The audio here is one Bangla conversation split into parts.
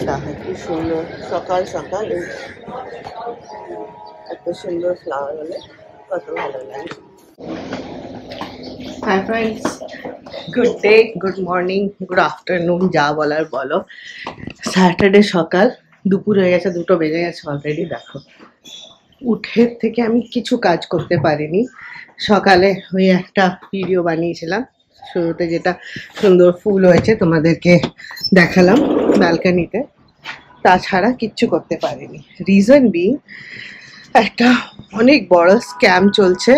দেখো কি সুন্দর সকাল সকাল এত সুন্দর ফ্লাওয়ার হলে কত ভালো লাগে। Hi friends, good day, good morning, good afternoon, যা বলার বলো। স্যাটারডে সকাল, দুপুর হয়ে গেছে, 2টো বেজে গেছে অলরেডি। দেখো উঠে থেকে আমি কিছু কাজ করতে পারিনি। সকালে ওই একটা ভিডিও বানিয়েছিলাম, শুরুতে যেটা সুন্দর ফুল হয়েছে তোমাদেরকে দেখালাম ব্যালকনিতে, তাছাড়া কিচ্ছু করতে পারিনি। রিজন বিং, একটা অনেক বড় স্ক্যাম চলছে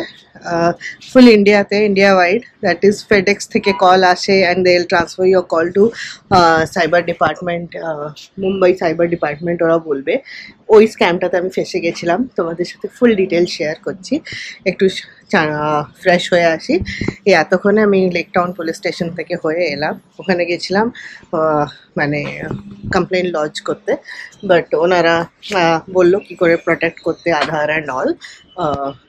ফুল ইন্ডিয়াতে, India wide. That is FedEx থেকে কল আসে and they will transfer your call to cyber department, Mumbai cyber department ওরা বলবে। ওই স্ক্যামটাতে আমি ফেসে গেছিলাম, তোমাদের সাথে ফুল ডিটেল শেয়ার করছি। একটু ফ্রেশ হয়ে আসি। এতক্ষণে আমি লেক টাউন পুলিশ স্টেশন থেকে হয়ে এলাম, ওখানে গেছিলাম মানে কমপ্লেন লজ করতে। বাট ওনারা বললো কি করে প্রোটেক্ট করতে আধার অ্যান্ড অল,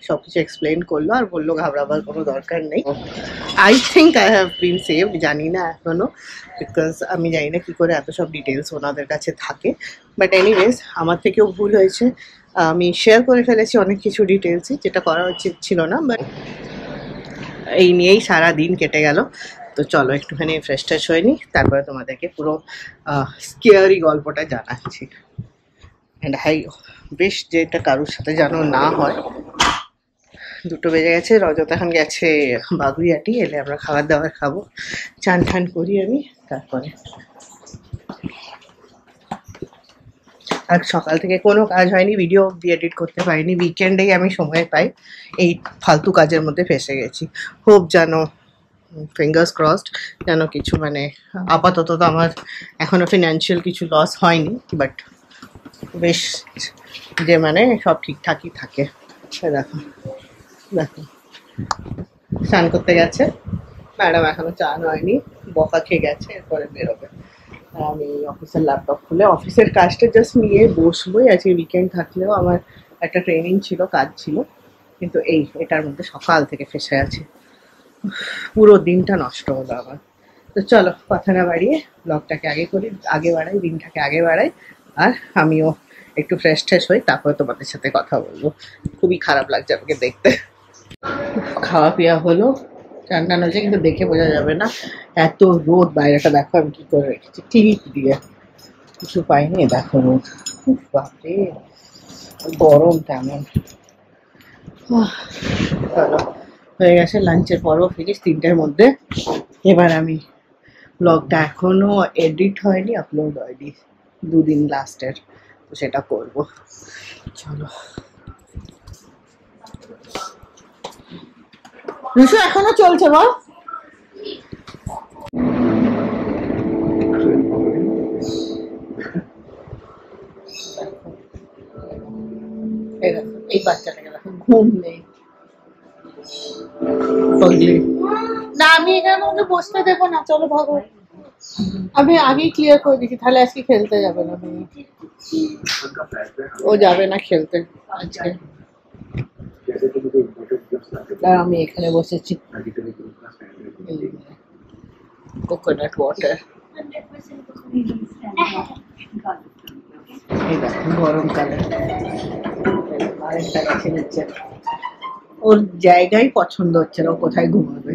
সব কিছু এক্সপ্লেন করলো আর বললো ঘাবড়াবার কোনো দরকার নেই। I think I have been saved, জানি না এখনও, বিকজ আমি জানি না কী করে এত সব ডিটেলস ওনাদের কাছে থাকে। বাট এনিওয়েজ আমার থেকেও ভুল হয়েছে, আমি শেয়ার করে ফেলেছি অনেক কিছু ডিটেলসই, যেটা করা উচিত ছিল না। বাট এই নিয়েই সারা দিন কেটে গেল। তো চলো একটুখানি ফ্রেশ ট্রেশ হয়ে নিই, তারপরে তোমাদেরকে পুরো স্কেয়ারি গল্পটা জানাচ্ছি। অ্যান্ড হাই বেশ, যেটা কারোর সাথে যেন না হয়। 2টো বেজে গেছে, রজত এখন গেছে বাগুইয়াটি, এলে আমরা খাবার দাবার খাবো। চান ঠান করি আমি, তারপরে। আর সকাল থেকে কোনো কাজ হয়নি, ভিডিও অব্দি এডিট করতে পারিনি। উইকেন্ডেই আমি সময় পাই, এই ফালতু কাজের মধ্যে ফেসে গেছি। হোপ যেন, ফিঙ্গার্স ক্রসড, যেন কিছু মানে আপাতত তো আমার এখনও ফিনান্সিয়াল কিছু লস হয়নি, বাট বেশ যে মানে সব ঠিকঠাকই থাকে। দেখো দেখো স্নান করতে গেছে ম্যাডাম, এখনো চান হয়নি, বকা খেয়ে গেছে, এরপরে বেরোবে। আমি অফিসের ল্যাপটপ খুলে অফিসের কাজটা জাস্ট নিয়ে বসবোই। আজকে উইকেন্ড থাকলেও আমার একটা ট্রেনিং ছিল, কাজ ছিল, কিন্তু এটার মধ্যে সকাল থেকে ফেসে আছে, পুরো দিনটা নষ্ট হলো আমার। তো চলো কথা না বাড়িয়ে ব্লগটাকে আগে বাড়াই, দিনটাকে আগে বাড়াই, আর আমিও একটু ফ্রেশ ট্রেশ হই, তারপরে তোমাদের সাথে কথা বলবো। খুবই খারাপ লাগছে আমাকে দেখতে। খাওয়া পিওয়া হলো, চান টান হয়েছে, কিন্তু দেখে বোঝা যাবে না, এত রোদ বাইরেটা। দেখো আমি কি করে রেখেছি টিপ দিয়ে, কিছু পাইনি। দেখো রোদ, বাপরে গরম তেমন। চলো হয়ে গেছে লাঞ্চের পরও ফিরিস 3টের মধ্যে। এবার আমি ব্লগটা এখনো এডিট হয়নি, আপলোড হয়নি, 2 দিন লাস্টের, তো সেটা করবো। চলো রিশু এখনো চলছে বল। এই বাচ্চাটাকে দেখো, ঘুম নেই, না আমি এখানে মধ্যে বসতে দেবো না। চলো ভাগো, আমি আগেই ক্লিয়ার করে দিচ্ছি, তাহলে আজকে খেলতে যাবে না। ও যাবে না খেলতে আজকে, আমি এখানে বসেছি। কোকোনাট ওয়াটার, এই দেখো গরমকালে আরেকটা গাছে নিচ্ছে। ওর জায়গায় পছন্দ হচ্ছে না, ও কোথায় ঘুমাবে।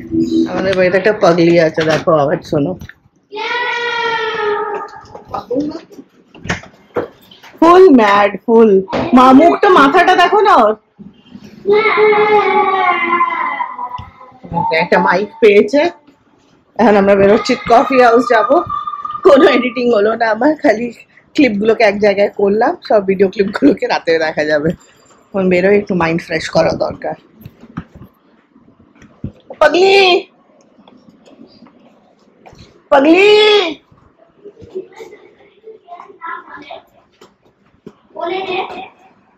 আমাদের বাড়িতে একটা পাগলি আছে, দেখো আওয়াজ শোনো, ফুল ম্যাড, ফুল। মুখটা মাথাটা দেখো না ওর। একটা মাইক পেয়েছে, এখন আমরা বেরোচ্ছি, কফি হাউস যাবো। কোনো এডিটিং হলো না আমার, খালি ক্লিপগুলোকে এক জায়গায় করলাম, সব ভিডিও ক্লিপগুলোকে রাতে দেখা যাবে। এখন বেরোয়, একটু মাইন্ড ফ্রেশ করা দরকার। পাগলি পাগলি,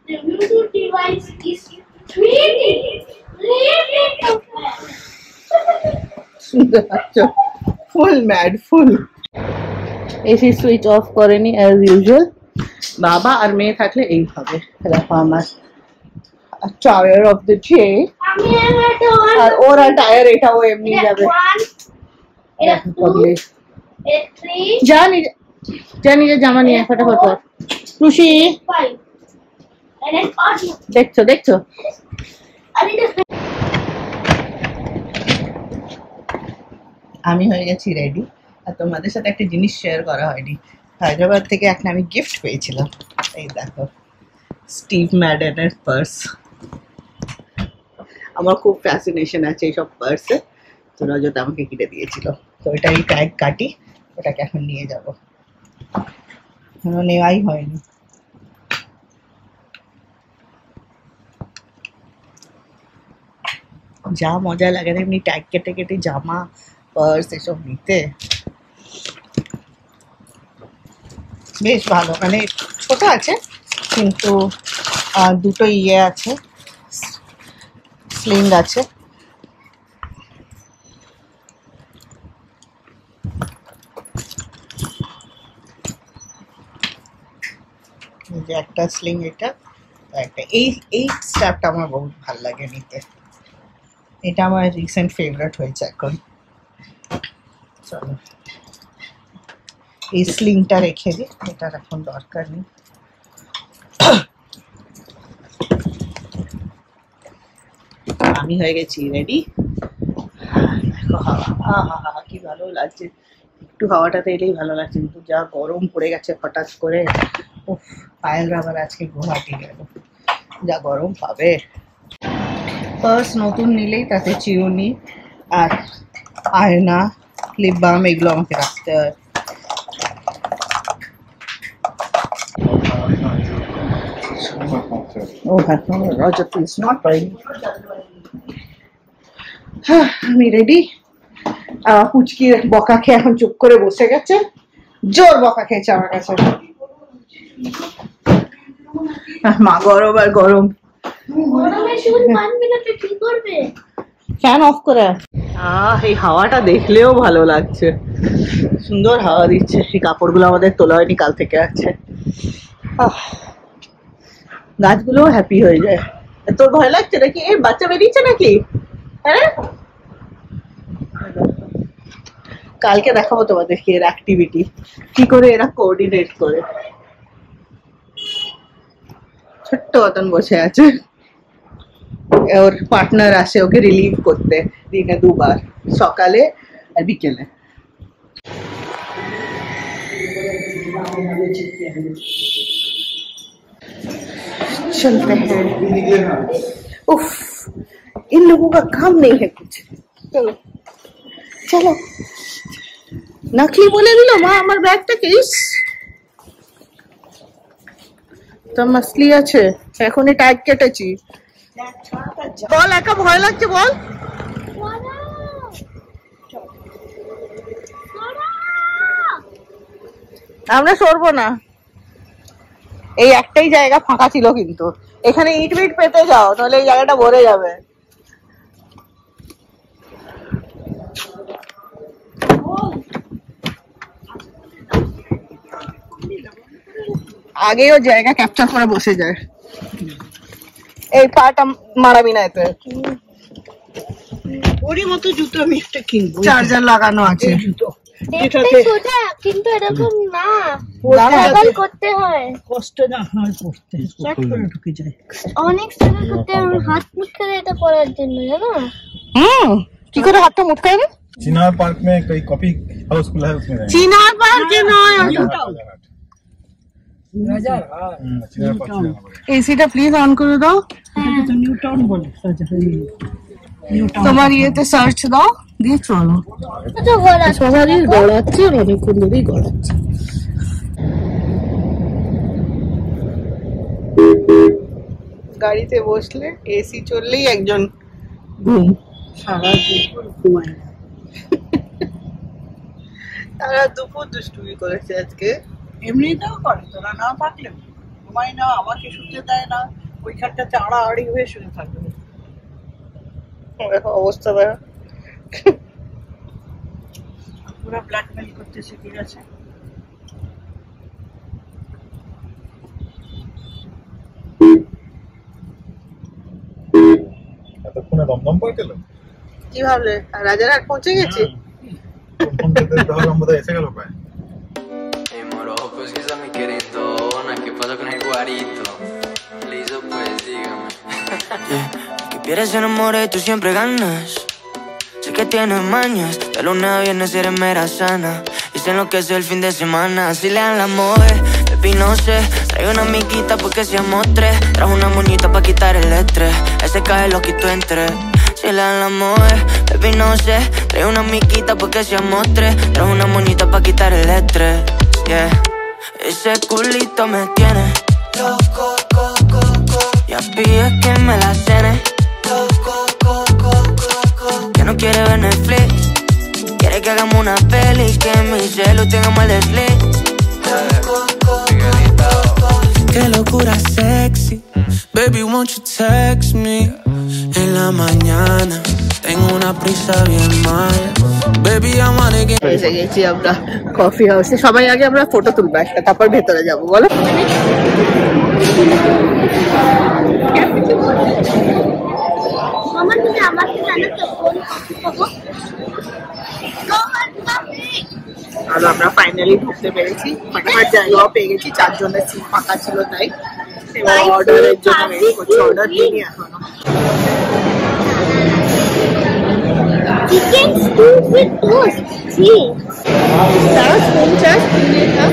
The Bluetooth device is 3D. Full mad, full. AC switch off করেনি অ্যাজ ইউজুয়াল। বাবা আর মেয়ে থাকলে এই হবে। দেখো আমার টায়ার অফ দ্য ডে, আর ওর টায়ার এটাও এমনি যাবে। জানি যা নিজের জামা নিয়ে ফটাফট পর। খুশি 5. And then party. দেখছো দেখছো I need a আমি হয়ে গেছি রেডি। আর তোমাদের সাথে একটা জিনিস শেয়ার করা হয়নি, হায়দ্রাবাদ থেকে একটা আমি গিফট পেয়েছিলাম। এই দেখো, স্টিভ ম্যাডেনের পার্স। আমার খুব ফ্যাসিনেশন আছে এইসব পার্সে, তো রজত আমাকে কিনে দিয়েছিল। তো এটাই ট্যাগ কাটি, ওটাকে এখন নিয়ে যাব। নেওয়াই হয়নি। যা মজা লাগে না এমনি ট্যাগ কেটে কেটে জামা পার্স এসব নিতে, বেশ ভালো। মানে ছোট আছে কিন্তু দুটো ইয়ে আছে, স্লিং আছে। যে একটা স্লিং, এটা একটা এই স্ট্র্যাপটা আমার বহুত ভালো লাগে নিতে। এটা আমার রিসেন্ট ফেভারিট হয়েছে এখন। চলো এই স্লিংটা রেখে দিই, এটার এখন দরকার নেই। আমি হয়ে গেছি রেডি। দেখো হাওয়া, কি ভালো লাগছে। একটু হাওয়াটাতে এলেই ভালো লাগছে, কিন্তু যা গরম পড়ে গেছে হঠাৎ করে। উফ, পায়েল আবার আজকে গুয়াহাটি গেল, যা গরম পাবে। পার্স নতুন নিলেই তাতে চিরুনি আর আয়না, লিপ বাম এগুলো আমাকে রাখতে হয়। ও হ্যাঁ, রজত ইজ নট রাইট। হ্যাঁ, আমি রেডি। পুচকি বকা খেয়ে এখন চুপ করে বসে গেছে, জোর বকা খেয়েছে আমার কাছে। মা গরম আর গরম, গরমে শুধু মানবে না তো কি করবে? ফ্যান অফ করে। এই হাওয়াটা দেখলেও ভালো লাগছে, সুন্দর হাওয়া দিচ্ছে। এই কাপড়গুলো আমাদের তোলা হয়নি, কাল থেকে আছে। গাছগুলোও হ্যাপি হয়ে যায়। তোর ভয় লাগছে নাকি? এই বাচ্চা বেরিয়েছে নাকি? হ্যাঁ, কালকে দেখাবো তোমাদেরকে এর অ্যাক্টিভিটি, কি করে এরা কোঅর্ডিনেট করে। ছোট্ট মতন বসে আছে, ওর পার্টনার আসে ওকে রিলিভ করতে দিনে 2 বার, সকালে আর বিকেলে। चलते हैं। उफ, इन लोगों का काम नहीं है कुछ। चलो चलो, नकली बोले दिलो মা আমার ব্যাগটা কিস তো মাসলি আছে, এখনই ট্যাগ কেটেছি। বল, একা ভয় লাগছে বল। আমরা সরবো না, এই একটাই জায়গা ফাঁকা ছিল, কিন্তু এখানে ইট বিট পেতে যাও, তাহলে এই জায়গাটা ভরে যাবে। আগে ও জায়গা ক্যাপচার করে বসে যায়। এই পাটা মারাবি না এতে। ওরই মতো জুতো আমি একটা কিনবো, চার্জার লাগানো আছে জুতো। দেখতে সোজা কিন্তু এরকম না, স্ট্রাগল করতে হয়, কষ্ট না হয় করতে, চট করে ঢুকে যায়। অনেক স্ট্রাগল করতে হয় হাত মুটকে এটা করার জন্য, জানো? কি করে হাতটা মুটকে যাবে? चिनार पार्क में कोई कॉफी हाउस खुला है, उसमें रहेंगे। চিনার পার্কে নয়, चिनार पार्क से जाना पड़ेगा। এসিটা প্লিজ অন করে দাও। তোমার ইয়েতে সার্চ দাও, দিয়ে চলো। তো গলা সবারই গড়াচ্ছে, অনেকক্ষণ ধরেই গড়াচ্ছে। গাড়িতে বসলে এসি চললেই একজন ঘুম, সারা দুপুর ঘুমায় না। তারা দুপুর দুষ্টুমি করেছে আজকে। এমনিতেও করে, তোরা না থাকলে ঘুমায় না, আমাকে শুতে দেয় না, ওইখানটাতে আড়াআড়ি হয়ে শুয়ে থাকবে। দেখো অবস্থা দেখো। পুরো ব্ল্যাকমেল করতে শিখে গেছে। এতক্ষণে দমদম পৌঁছে গেল। কি ভাবলে রাজারহাট পৌঁছে গেছি? ফোন করতে তাহলে আমরা এসে গেল প্রায়। Alvarito, le hizo pues, dígame. Yeah. Que pierdes en amor y tú siempre ganas. Sé que tienes mañas, de lunes a viernes eres mera sana. Y sé lo que es el fin de semana. Si le dan la moje, baby no sé. Traigo una amiguita porque seamos tres. Trajo una moñita pa' quitar el estrés. Ese cae lo quito en tres. Si le dan la moje, baby no sé. Traigo una amiguita porque seamos tres. Trajo una moñita pa' quitar el estrés. Yeah. Ese culito me tiene loco, ya pide que me la cene. Que no quiere ver Netflix, quiere que hagamos una peli, que en mi celu tengamos el desliz. Qué locura sexy, baby won't you text me. En la mañana tengo una prisa bien mala, baby I wanna get. এসে গেছি আমরা কফি হাউসে। সবাই আগে আমরা ফটো তুলবো একটা, তারপর ভেতরে যাবো। বলো আমার জানো তো কোন কফি খাবো? আর আমরা ফাইনালি ঢুকতে পেরেছি, ফাটাফাট জায়গাও পেয়ে গেছি, 4 জনের সিট ফাঁকা ছিল তাই। এবার অর্ডারের জন্য ওয়েট করছি, অর্ডার দিইনি এখনো। Chicken stew with toast cheese. তারা কোন চাস তুমি না?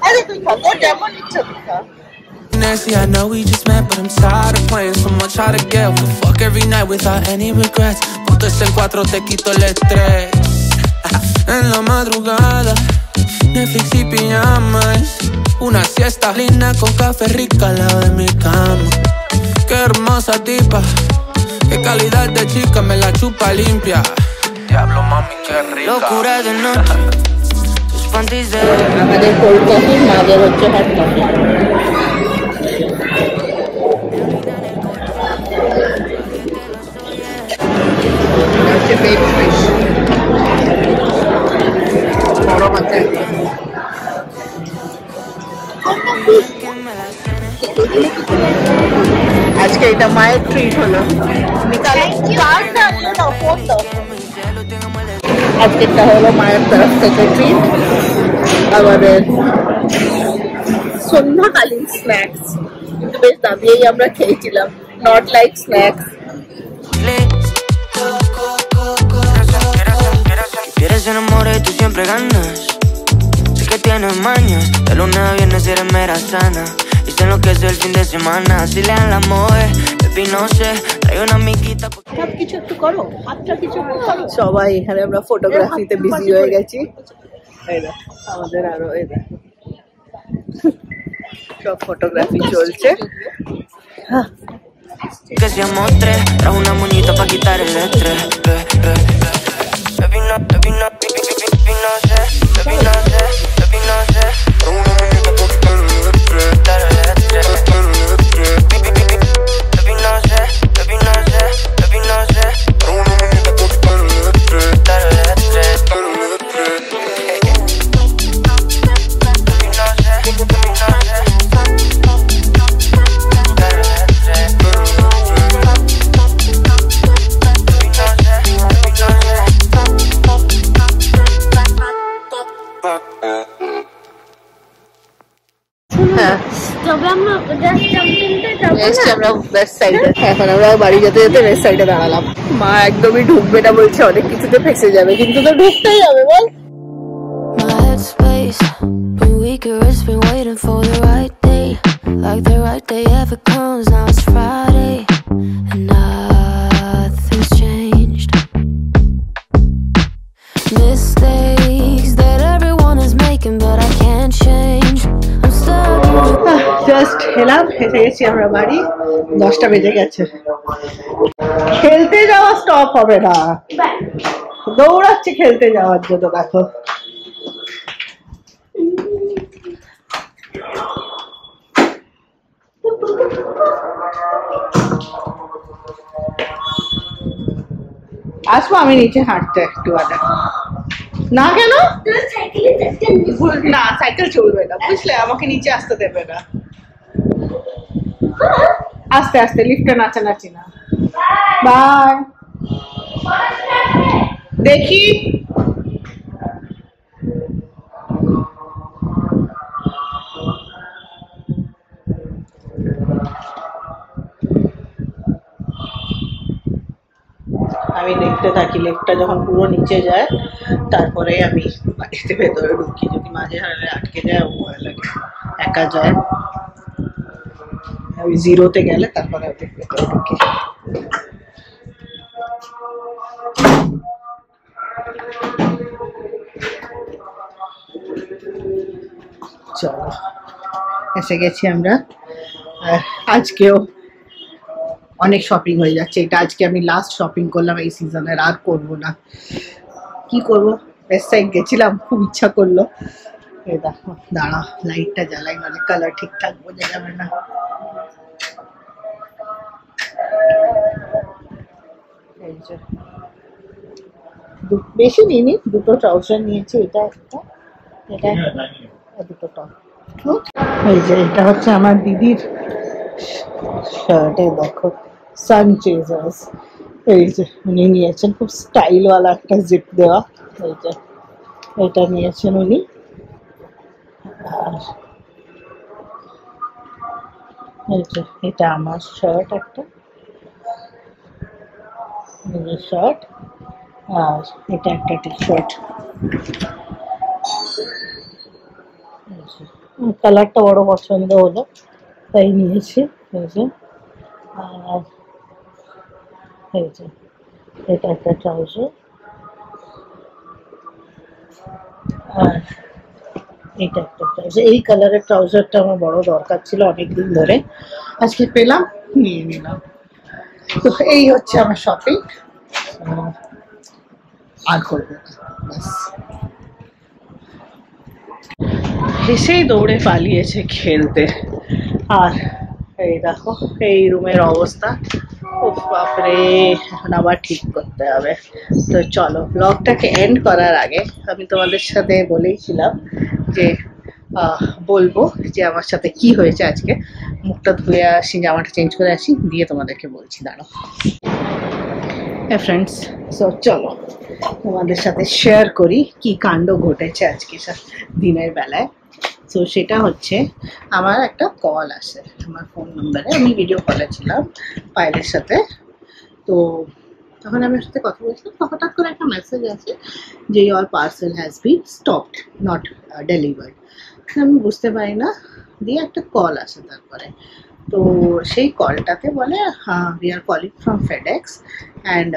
আরে তুই খাবো যেমন ইচ্ছা তুই খা। Nancy, I know we just met, but I'm tired of playing so much hard to get. We fuck every night without any regrets. Pontes en 4, te quito el estrés. En la madrugada, Netflix y pijamas. Una siesta linda con café rica al lado de mi cama. Qué hermosa tipa, qué calidad de chica, me la chupa limpia. Diablo mami, qué rica. Locura de noche, tus panties de... আমাদের কোল্ড কফি, মাদের হচ্ছে হট কফি। আজকে এটা মায়ের ট্রিট হলো। আজকেরটা হলো মায়ের তরফ থেকে ট্রিট, আমাদের সন্ধ্যাকালীন স্ন্যাক্স। কিন্তু বেশ দাবিয়েই আমরা খেয়েছিলাম, not like snacks. Quieres en amor y tú siempre ganas. Sé que tienes mañas, de lunes a viernes eres mera sana. Y sé lo que es el fin de semana. Si le dan la moje, baby no sé. Traigo una amiguita. কিছু একটু করো, হাতটা কিছু একটু করো। সবাই এখানে আমরা ফটোগ্রাফিতে বিজি হয়ে গেছি। এই দেখো আমাদের আরো এই দেখো সব ফটোগ্রাফি চলছে। Que seamos tres, trajo una moñita pa' quitar el estrés. Baby no, baby no, baby no sé, baby no sé, baby no sé. Trajo una moñita pa' quitar el estrés. Baby no sé, baby no sé, baby no sé. Trajo una moñita pa' quitar el estrés. Baby no sé, baby no sé. আমরা ওয়েস্ট সাইডে, এখন আমরা বাড়ি যেতে যেতে ওয়েস্ট সাইডে দাঁড়ালাম। মা একদমই ঢুকবে না বলছে, অনেক কিছুতে ফেসে যাবে, কিন্তু তো ঢুকতেই হবে বল। My headspace, been weaker, it's been waiting for the right day. Like the right day ever comes, now it's Friday and nothing's changed. Mistakes that everyone is making, but I can't change. I'm stuck. Just এলাম, এসে গেছি আমরা বাড়ি। 10টা বেজে গেছে। খেলতে যাওয়া স্টপ হবে না, দৌড়াচ্ছি খেলতে যাওয়ার জন্য। দেখো আসবো আমি নিচে হাঁটতে একটু আগে। না কেন না, সাইকেল চলবে না বুঝলে, আমাকে নিচে আসতে দেবে না। আস্তে আস্তে, লিফটে নাচানাচি না। বাই। দেখি থাকি, লিফটটা যখন পুরো নিচে যায় তারপরে আমি বাড়িতে ভেতরে ঢুকি। যদি মাঝে হারে আটকে যায় ও ভয় লাগে, একা যায়। ওই জিরোতে গেলে তারপরে আমি ভেতরে ঢুকি। চলো এসে গেছি আমরা। আর আজকেও অনেক শপিং হয়ে যাচ্ছে। এটা আজকে আমি লাস্ট শপিং করলাম এই সিজনের, আর করবো না। কি করবো, ওয়েস্ট সাইড গেছিলাম, খুব ইচ্ছা করলো। এই দেখো, দাঁড়া লাইটটা জ্বালাই, মানে কালার ঠিকঠাক বোঝা যাবে না। এই যে বেশি নিইনি, দুটো ট্রাউজার নিয়েছি, এটা একটা, এটা একটা, দুটো টপ। এই যে এটা হচ্ছে আমার দিদির শার্ট, এই দেখো সান চেজার্স। এই যে উনি নিয়েছেন, খুব স্টাইলওয়ালা একটা জিপ দেওয়া। এই যে এটা নিয়েছেন উনি। আর এই যে এটা আমার শার্ট একটা, শার্ট। আর এটা একটা টি শার্ট। কালারটা বড় পছন্দ হলো তাই নিয়েছি। এই যে, আর এই যে এটা একটা ট্রাউজার। আর এটা একটা ট্রাউজার। এই কালারের ট্রাউজারটা আমার বড় দরকার ছিল অনেকদিন ধরে, আজকে পেলাম, নিয়ে নিলাম। তো এই হচ্ছে আমার শপিং, আর করবো না, ব্যাস। এসেই দৌড়ে পালিয়েছে খেলতে। আর এই দেখো এই রুমের অবস্থা, ও বাপরে, এখন আবার ঠিক করতে হবে। তো চলো, ব্লগটাকে এন্ড করার আগে আমি তোমাদের সাথে বলেইছিলাম যে বলবো যে আমার সাথে কি হয়েছে আজকে। মুখটা ধুয়ে আসি, জামাটা চেঞ্জ করে আসি, দিয়ে তোমাদেরকে বলছি, দাঁড়াও। ফ্রেন্ডস, সো চলো তোমাদের সাথে শেয়ার করি কি কাণ্ড ঘটেছে আজকে দিনের বেলায়। সো সেটা হচ্ছে, আমার একটা কল আসে আমার ফোন নাম্বারে। আমি ভিডিও কলে ছিলাম পায়েলের সাথে। তো তখন আমি ওর সাথে কথা বলছিলাম, তো হঠাৎ করে একটা মেসেজ আছে যে your parcel has been stopped, not delivered. আমি বুঝতে পারি না, দিয়ে একটা কল আসে তারপরে। তো সেই কলটাতে বলে, we are calling from FedEx and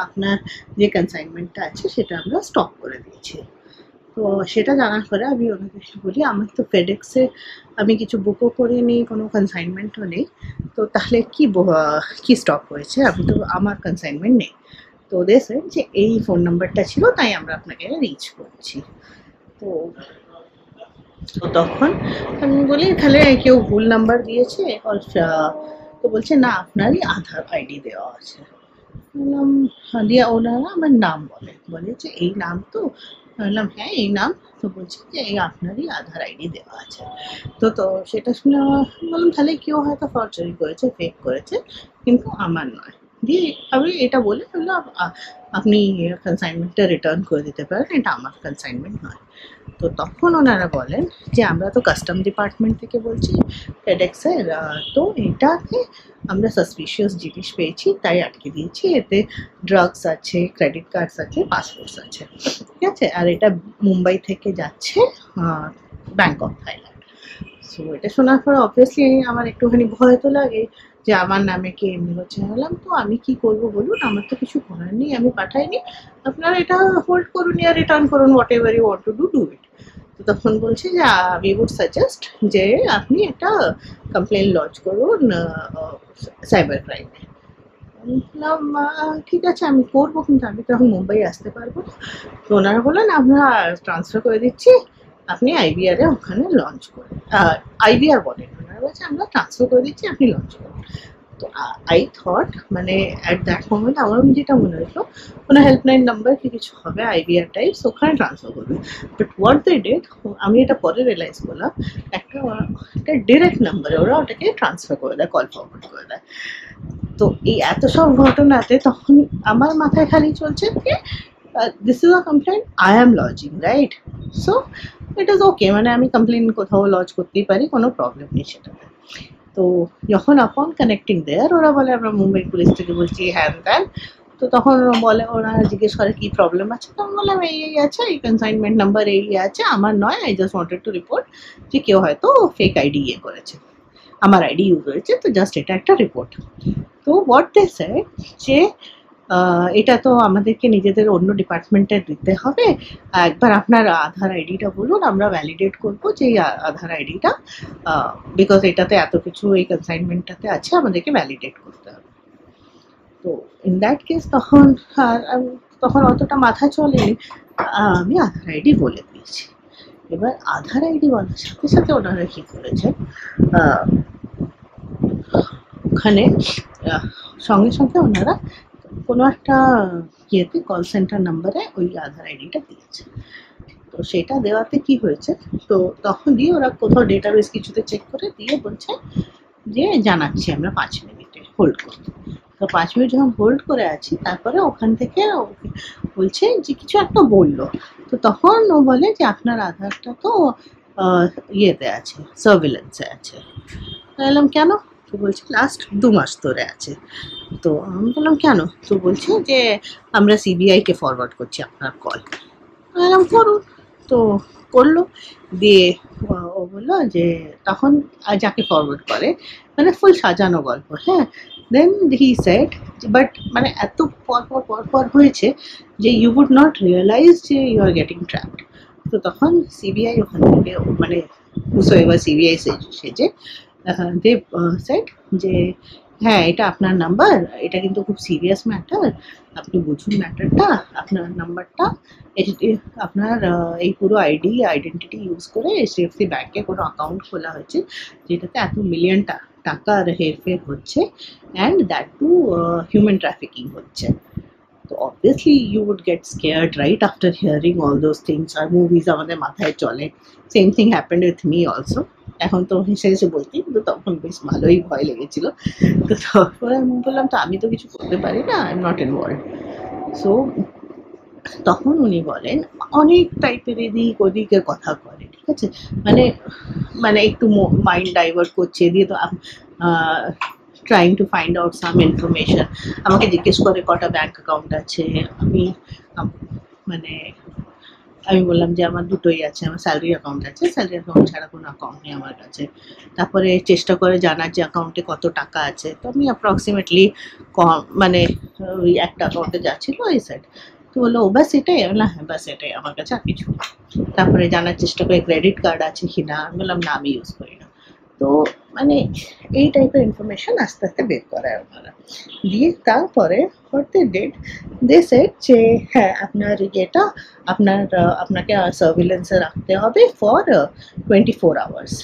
আপনার যে কনসাইনমেন্টটা আছে সেটা আমরা স্টপ করে দিয়েছি। তো সেটা জানার পরে আমি ওনাকে বলি, আমার তো ফেডেক্সে আমি কিছু বুকও করিনি, কোনো কনসাইনমেন্টও নেই, তো তাহলে কি স্টপ হয়েছে, আমি তো, আমার কনসাইনমেন্ট নেই। তো ওদের যে এই ফোন নাম্বারটা ছিল তাই আমরা আপনাকে রিচ করছি। তো তখন আমি বলি তাহলে কেউ ভুল নাম্বার দিয়েছে, তো বলছে না আপনারই আধার আইডি দেওয়া আছে। বললাম দিয়ে ওনারা আমার নাম বলে যে এই নাম তো, বললাম হ্যাঁ এই নাম। তো বলছে যে এই আপনারই আধার আইডি দেওয়া আছে। তো সেটা শুনে বললাম তাহলে কেউ হয়তো ফরজারি করেছে, ফেক করেছে, কিন্তু আমার নয়। দিয়ে আমি এটা বলে বললাম আপনি কনসাইনমেন্টটা রিটার্ন করে দিতে পারেন, এটা আমার কনসাইনমেন্ট নয়। তো তখন ওনারা বলেন যে আমরা তো কাস্টম ডিপার্টমেন্ট থেকে বলছি ফেডেক্সের, তো এটাকে আমরা সাসপিশিয়াস জিনিস পেয়েছি তাই আটকে দিয়েছি, এতে ড্রাগস আছে, ক্রেডিট কার্ডস আছে, পাসপোর্টস আছে, ঠিক আছে, আর এটা মুম্বাই থেকে যাচ্ছে ব্যাংকক, থাইল্যান্ড। সো এটা শোনার পর অবভিয়াসলি আমার একটুখানি ভয় তো লাগে যে আমার নামে কে এমনি হচ্ছে। বললাম তো আমি কি করবো বলুন, আমার তো কিছু করার নেই, আমি পাঠাইনি, আপনারা এটা হোল্ড করুন আর রিটার্ন করুন, whatever you want to do it. তো তখন বলছে যে উই উড সাজেস্ট যে আপনি একটা কমপ্লেন লঞ্চ করুন সাইবার ক্রাইমে। বললাম ঠিক আছে আমি করবো, কিন্তু আমি তো এখন মুম্বাই আসতে পারবো না। তো ওনারা বললেন আমরা ট্রান্সফার করে দিচ্ছি, আপনি আইবিআরে ওখানে লঞ্চ করুন। আইবিআর বলেন, ওনারা বলছে আমরা ট্রান্সফার করে দিচ্ছি, আপনি লঞ্চ করুন। তো আই থট, মানে অ্যাট দ্যাট মোমেন্ট আমার যেটা মনে হয়েছিল কোনো হেল্পলাইন নাম্বার কি কিছু হবে আইবিআর টাইপস, ওখানে ট্রান্সফার করবে। বাট হোয়াট দে ডিড, আমি এটা পরে রিয়েলাইজ করলাম, একটা ডিরেক্ট নাম্বারে ওরা ওটাকে ট্রান্সফার করে দেয়, কল ফরওয়ার্ড করে দেয়। তো এই এত সব ঘটনাতে তখন আমার মাথায় খালি চলছে যে this is a complain I am lodging, right? So it is okay, মানে আমি কমপ্লেন কোথাও লজ করতেই পারি, কোনো প্রবলেম নেই সেটাতে। তো যখন আপন কানেক্টিং দেয়ার ওরা বলে আমরা মুম্বাই পুলিশ থেকে বলছি হ্যান ত্যান, তো তখন বলে, ওরা জিজ্ঞেস করে কি প্রবলেম আছে, তো আমি বললাম এই আছে, এই কনসাইনমেন্ট নাম্বার এই আছে, আমার নয়, I just wanted to report যে কেউ হয়তো ফেক আইডি করেছে, আমার আইডি ইউজ হয়েছে, তো জাস্ট এটা একটা রিপোর্ট। তো হোয়াট দে সেড যে এটা তো আমাদেরকে নিজেদের অন্য ডিপার্টমেন্টে দিতে হবে, একবার আপনার আধার আইডিটা বলুন, আমরা ভ্যালিডেট করবো যে এই আধার আইডিটা, বিকজ এটাতে এত কিছু এই কনসাইনমেন্টটাতে আছে, আমাদেরকে ভ্যালিডেট করতে হবে। তো ইন দ্যাট কেস তখন অতটা মাথা চলেনি, আমি আধার আইডি বলে দিয়েছি। এবার আধার আইডি বলার সাথে সাথে ওনারা কি করেছেন, ওখানে সঙ্গে সঙ্গে ওনারা কোনো একটা ইয়েতে কল সেন্টার নাম্বারে ওই আধার আইডিটা দিয়েছে। তো সেটা দেওয়াতে কি হয়েছে, তো তখন দিয়ে ওরা কোথাও ডেটাবেস কিছুতে চেক করে দিয়ে বলছে যে জানাচ্ছি আমরা 5 মিনিটে হোল্ড করতে। তো 5 মিনিট যখন হোল্ড করে আছি, তারপরে ওখান থেকে বলছে যে কিছু একটা বললো। তো তখন ও বলে যে আপনার আধারটা তো ইয়েতে আছে, সার্ভিলেন্সে আছে। বললাম কেন? তো বলছে লাস্ট 2 মাস ধরে আছে। তো আমি বললাম কেন? তো বলছে যে আমরা সিবিআইকে ফরওয়ার্ড করছি আপনার কল। বললাম করুন। তো করলো, দিয়ে ও বললো যে তখন যাকে ফরওয়ার্ড করে, মানে ফুল সাজানো গল্প, হ্যাঁ। দেন হি সেড, বাট মানে এত পর হয়েছে যে ইউ উড নট রিয়েলাইজ যে ইউ আর গেটিং ট্র্যাপড। তো তখন সিবিআই ওখান থেকে, মানে হুসোএভার সিবিআই সেজে দে সেড যে হ্যাঁ এটা আপনার নাম্বার, এটা কিন্তু খুব সিরিয়াস ম্যাটার, আপনি বুঝুন ম্যাটারটা, আপনার নাম্বারটা আপনার এই পুরো আইডেন্টিটি ইউজ করে HDFC ব্যাংকে কোনো অ্যাকাউন্ট খোলা হয়েছে যেটাতে এত মিলিয়ন টাকার হেরফের হচ্ছে, and that too human trafficking হচ্ছে। তো obviously you would get scared right after hearing all those things. আর মুভিজ আমাদের মাথায় চলে, same thing happened with me also. এখন তো হেসে হেসে বলছি, কিন্তু তখন বেশ ভালোই ভয় লেগেছিল। তো তারপরে আমি বললাম তো আমি তো কিছু করতে পারি না, I am not involved. So তখন উনি বলেন অনেক টাইপের এদিক ওদিকের কথা করে, ঠিক আছে, মানে একটু মাইন্ড ডাইভার্ট করছে, দিয়ে তো trying to find out some information. আমাকে জিজ্ঞেস করে কটা ব্যাঙ্ক অ্যাকাউন্ট আছে, আমি বললাম যে আমার দুটোই আছে, আমার স্যালারি অ্যাকাউন্ট আছে, স্যালারি অ্যাকাউন্ট ছাড়া কোনো অ্যাকাউন্ট নেই আমার কাছে। তারপরে চেষ্টা করে জানার যে অ্যাকাউন্টে কত টাকা আছে, তো আমি অ্যাপ্রক্সিমেটলি মানে ওই একটা অ্যাকাউন্টে যা ছিল ওই সাইড। তো বললো ও ব্যাস এটাই? বললাম হ্যাঁ ব্যাস এটাই, আমার কাছে আর কিছু না। তারপরে জানার চেষ্টা করে ক্রেডিট কার্ড আছে কি না, আমি বললাম না আমি ইউজ করি না। তো মানে এই টাইপের ইনফরমেশন আস্তে আস্তে বের করায় ওনারা, দিয়ে তারপরে হোয়াট দে সেড যে হ্যাঁ আপনার এটা আপনাকে সার্ভিলেন্সে রাখতে হবে ফর 24 আওয়ার্স।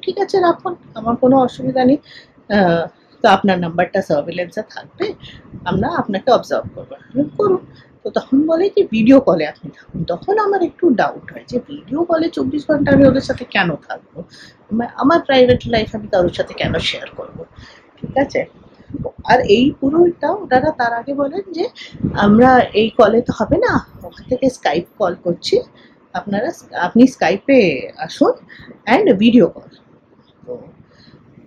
ঠিক আছে রাখুন, আমার কোনো অসুবিধা নেই, তো আপনার নাম্বারটা সার্ভিলেন্সে থাকবে, আমরা আপনাকে অবজার্ভ করবো, করুন। তো তখন বলে যে ভিডিও কলে আপনি থাকুন। তখন আমার একটু ডাউট হয় যে ভিডিও কলে 24 ঘন্টা আমি ওদের সাথে কেন থাকবো, আমার প্রাইভেট লাইফ আমি কারোর সাথে কেন শেয়ার করবো, ঠিক আছে। আর এই পুরোটা ওনারা তার আগে বলেন যে আমরা এই কলে তো হবে না, ওখান থেকে স্কাইপ কল করছি, আপনি স্কাইপে আসুন অ্যান্ড ভিডিও কল। তো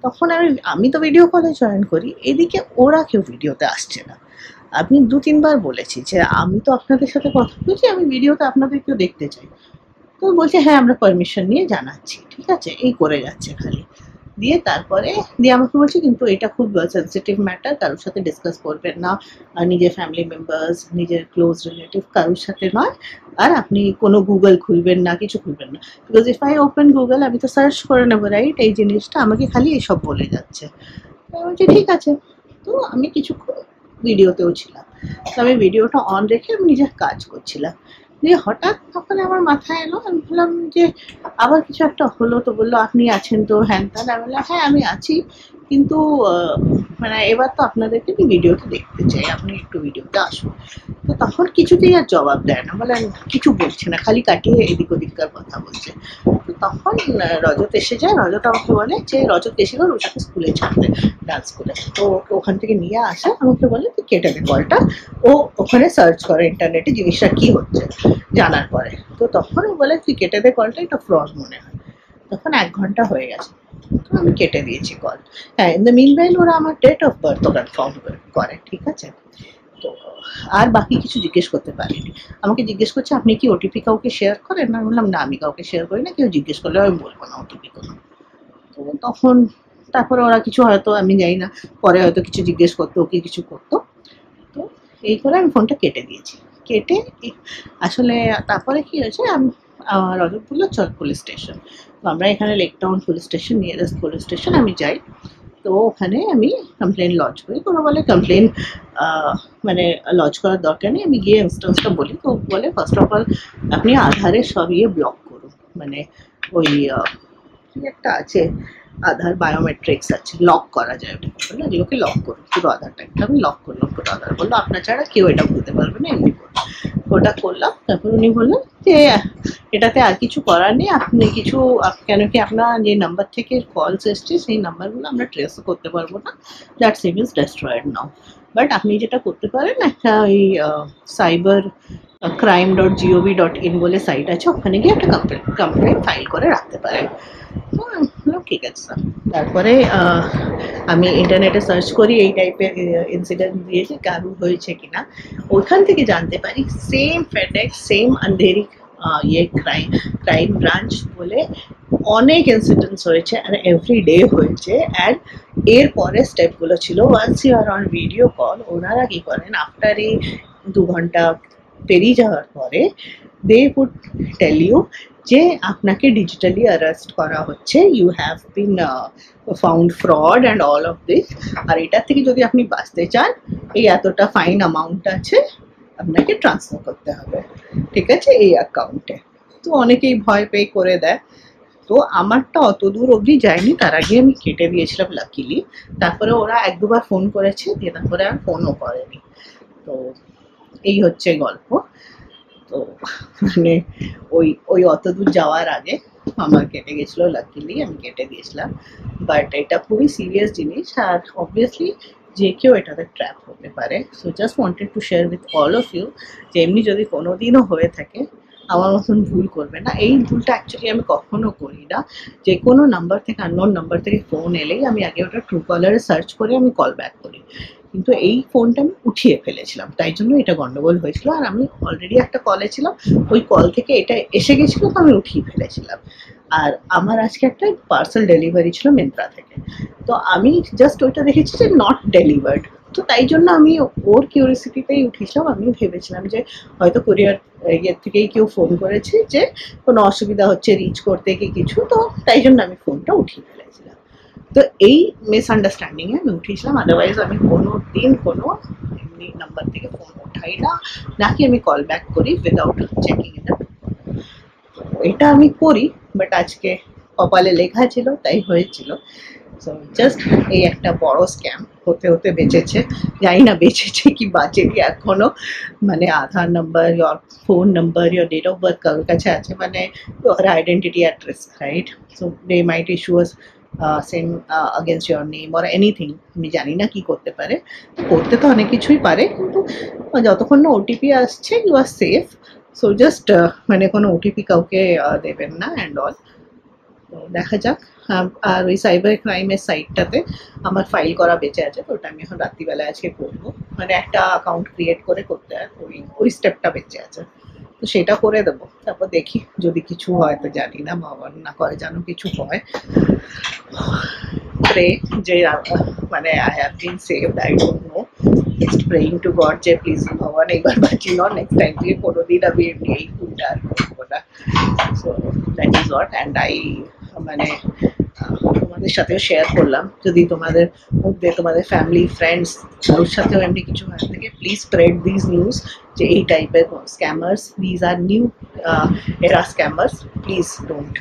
তখন আমি তো ভিডিও কলে জয়েন করি, এদিকে ওরা কেউ ভিডিওতে আসছে না। আমি 2-3 বার বলেছি যে আমি তো আপনাদের সাথে কথা বলছি, আমি ভিডিওতে আপনাদেরকেও দেখতে চাই। তো বলছে হ্যাঁ আমরা পারমিশন নিয়ে জানাচ্ছি, ঠিক আছে, এই করে যাচ্ছে খালি। দিয়ে আমাকে বলছে কিন্তু এটা খুব সেন্সিটিভ ম্যাটার, কারোর সাথে ডিসকাস করবেন না, নিজের ফ্যামিলি মেম্বার্স, নিজের ক্লোজ রিলেটিভ কারোর সাথে নয়, আর আপনি কোনো গুগল খুলবেন না, কিছু খুলবেন না, because if I open Google আমি তো সার্চ করে নেবো রাইট, এই জিনিসটা আমাকে খালি এইসব বলে যাচ্ছে। বলছি ঠিক আছে। তো আমি কিছুক্ষণ ভিডিওতেও ছিলাম, তো আমি ভিডিওটা অন রেখে আমি নিজের কাজ করছিলাম, দিয়ে হঠাৎ তখন আমার মাথায় এলো, আমি বললাম যে আবার কিছু একটা হলো। তো বললো আপনি আছেন তো, হ্যান ত্যান। আমি বললাম হ্যাঁ আমি আছি, কিন্তু মানে এবার তো আপনাদেরকে আমি ভিডিওতে দেখতে চাই, আপনি একটু ভিডিওতে আসুন। তো তখন কিছুতেই আর জবাব দেয় না, বলে কিছু বলছে না, খালি কাটিয়ে এদিক ওদিককার কথা বলছে। তো তখন রজত এসে যায়, রজত আমাকে বলে যে রজত এসেছিল ওর সাথে স্কুলে ছাড়তে, ডান্স স্কুলে। তো ওকে ওখান থেকে নিয়ে আসে, আমাকে বলে তুই কেটে দে কলটা, ও ওখানে সার্চ করে ইন্টারনেটে জিনিসটা কী হচ্ছে জানার পরে। তো তখন ও বলে তুই কেটে দে কলটা, এটা ফ্রড মনে হয়। তখন 1 ঘন্টা হয়ে গেছে, তো আমি কেটে দিয়েছি কল। হ্যাঁ ইন দ্য মিনওয়াইল ওরা আমার ডেট অফ বার্থ কনফার্ম করে, ঠিক আছে। তো আর বাকি কিছু জিজ্ঞেস করতে পারিনি। আমাকে জিজ্ঞেস করছে আপনি কি ওটিপি কাউকে শেয়ার করেন? আমি বললাম না, আমি কাউকে শেয়ার করি না, কেউ জিজ্ঞেস করলে আমি বলবো না ওটিপি কোনো। তো তখন তারপরে ওরা কিছু হয়তো আমি জানি না, পরে হয়তো কিছু জিজ্ঞেস করতো, কি কিছু করতো। তো এই করে আমি ফোনটা কেটে দিয়েছি। কেটে আসলে তারপরে কি হয়েছে, আমি রজত বললো চল পুলিশ স্টেশন। তো আমরা এখানে lake town police station, nearest police station আমি যাই। তো ওখানে আমি কমপ্লেন লজ করি। কোনো বলে কমপ্লেন মানে লজ করার দরকার নেই, আমি গিয়ে ইনস্টেন্সটা বলি। তো বলে ফার্স্ট অফ অল আপনি আধারে সব ব্লক করুন, মানে ওই কি একটা আছে আধার বায়োমেট্রিক্স আছে, লক করা যায় ওটা, বললো এগুলোকে লক করুন পুরো আধারটা। আমি লক করলাম পুরো আধার। বললো আপনার ছাড়া কেউ এটা বলতে পারবে না, এমনি করুন। ওটা করলাম। তারপর উনি বললেন যে এটাতে আর কিছু করার নেই, আপনি কিছু কেন কি আপনার যে নাম্বার থেকে কলস এসছে সেই নাম্বারগুলো আমরা ট্রেসও করতে পারবো না, that SIM is destroyed now. But আপনি যেটা করতে পারেন, একটা ওই সাইবার crime.gov.in বলে সাইট আছে, ওখানে গিয়ে একটা কমপ্লেন ফাইল করে রাখতে পারেন। ঠিক আছে স্যার। তারপরে আমি ইন্টারনেটে সার্চ করি এই টাইপের ইনসিডেন্ট দিয়েছে কারু হয়েছে কিনা। ওইখান থেকে জানতে পারি same FedEx, same Andheri crime branch বলে অনেক ইনসিডেন্টস হয়েছে, আর এভরিডে হয়েছে। অ্যান্ড এর পরে স্টেপগুলো ছিল once you are on video call, ওনারা কি করেন আফটার এই 2 ঘন্টা পেরিয়ে যাওয়ার পরে দে উড টেল ইউ যে আপনাকে ডিজিটালি অ্যারেস্ট করা হচ্ছে, you have been found fraud and all of this. আর এটার থেকে যদি আপনি বাঁচতে চান, এই এতটা ফাইন অ্যামাউন্ট আছে, আপনাকে ট্রান্সফার করতে হবে, ঠিক আছে, এই অ্যাকাউন্টে। তো অনেকেই ভয় পেয়ে করে দেয়। তো আমারটা অত দূর অবধি যায়নি, তার আগে আমি কেটে দিয়েছিলাম লাকিলি। তারপরে ওরা 1-2 বার ফোন করেছে, দিয়ে তারপরে আর ফোনও করেনি। তো এই হচ্ছে গল্প। তো মানে ওই অত দূর যাওয়ার আগে আমার কেটে গেছিলো, লাকিলি আমি কেটে দিয়েছিলাম। বাট এটা খুবই সিরিয়াস জিনিস, আর অবভিয়াসলি যে কেউ এটাতে ট্র্যাপ হতে পারে। So just wanted to share with all of you যে এমনি যদি কোনোদিনও হয়ে থাকে, আমার মতন ভুল করবে না। এই ভুলটা অ্যাকচুয়ালি আমি কখনো করি না। যে কোনো নাম্বার থেকে, আননোন নাম্বার থেকে ফোন এলেই আমি আগে ওটা ট্রু কলারে সার্চ করে আমি কল ব্যাক করি। কিন্তু এই ফোনটা আমি উঠিয়ে ফেলেছিলাম, তাই জন্য এটা গন্ডগোল হয়েছিল। আর আমি অলরেডি একটা কলে ছিলাম, ওই কল থেকে এটা এসে গেছিলো, তো আমি উঠিয়ে ফেলেছিলাম। আর আমার আজকে একটা পার্সেল ডেলিভারি ছিল মিন্ত্রা থেকে, তো আমি জাস্ট ওইটা দেখেছি যে নট ডেলিভার্ড। তো তাই জন্য আমি ওর কিউরিয়াসিটিতেই উঠিয়েছিলাম। আমি ভেবেছিলাম যে হয়তো কুরিয়ার ইয়ের থেকেই কেউ ফোন করেছে যে কোনো অসুবিধা হচ্ছে রিচ করতে কি কিছু, তো তাই জন্য আমি ফোনটা উঠিয়ে ফেলেছিলাম। তো এই মিসআন্ডারস্ট্যান্ডিংয়ে আমি উঠিয়েছিলাম। আদারওয়াইজ আমি কোনো দিন কোনো এমনি নাম্বার থেকে ফোন উঠাই না, নাকি আমি কল ব্যাক করি উইদাউট চেকিং ইট। এটা আমি করি, বাট আজকে কপালে লেখা ছিল তাই হয়েছিল। সো জাস্ট এই একটা বড় স্ক্যাম হতে হতে বেঁচেছে, জানি না বেঁচেছে কি বাঁচেনি এখনো। মানে Aadhaar number, your phone number, your date of birth কারোর কাছে আছে, মানে your identity address, right? So they might issue us same against your name or anything। আমি জানি না কি করতে পারে, করতে তো অনেক কিছুই পারে, কিন্তু যতক্ষণ না ওটিপি আসছে you are safe. So just মানে কোনো ওটিপি কাউকে দেবেন না অ্যান্ড অল। তো দেখা যাক। আর ওই সাইবার ক্রাইমের সাইটটাতে আমার ফাইল করা বেঁচে আছে, তো ওটা আমি এখন রাত্রিবেলা আজকে করবো। মানে একটা অ্যাকাউন্ট ক্রিয়েট করে করতে হয়, ওই স্টেপটা বেঁচে আছে, তো সেটা করে দেবো। তারপর দেখি যদি কিছু হয়, তো জানি না, ভগবান না করে যেন কিছু হয়। প্রে যে মানে I have been saved, I don't know, just praying two god যে প্লিজ ভগবান এইবার বাঁচি না, নেক্সট টাইম থেকে কোনোদিন আমি এমনি এই ভুলটা আর করবো না। So that is what. And I মানে তোমাদের সাথেও শেয়ার করলাম, যদি তোমাদের মধ্যে তোমাদের ফ্যামিলি ফ্রেন্ডস কারোর সাথেও এমনি কিছু হয়ে থাকে, প্লিজ স্প্রেড দিস নিউজ যে এই টাইপের স্ক্যামার্স, দিজ আর নিউ এরা scammers, please don't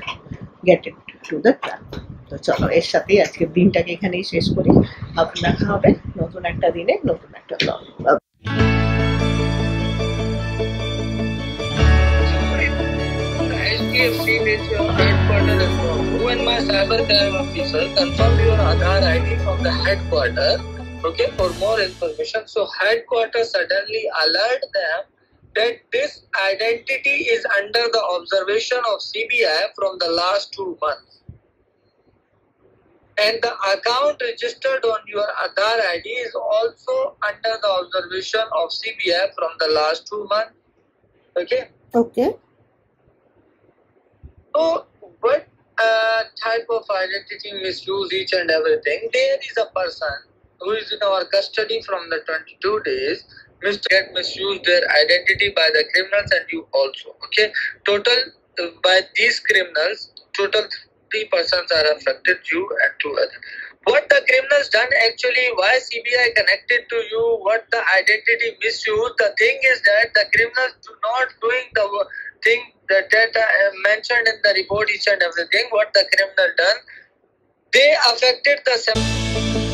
get it to the trap. তো চলো, এর সাথেই আজকের দিনটাকে এখানেই শেষ করি। আবার দেখা হবে নতুন একটা দিনে, নতুন একটা blog. HDFC is your headquarter as well. You and my cybercrime officer confirm your Aadhaar ID from the headquarter. Okay, for more information. So headquarter suddenly alert them that this identity is under the observation of CBI from the last 2 months. and the account registered on your Aadhaar ID is also under the observation of CBI from the last 2 months. Okay. Okay. So, what type of identity misuse each and everything? There is a person who is in our custody from the 22 days. Get misused their identity by the criminals and you also. Okay. Total by these criminals, total 3 persons are affected, you and 2 others. What the criminals done actually, why CBI connected to you, what the identity misuse, the thing is that the criminals do not doing the thing that mentioned in the report each and everything, what the criminal done, they affected the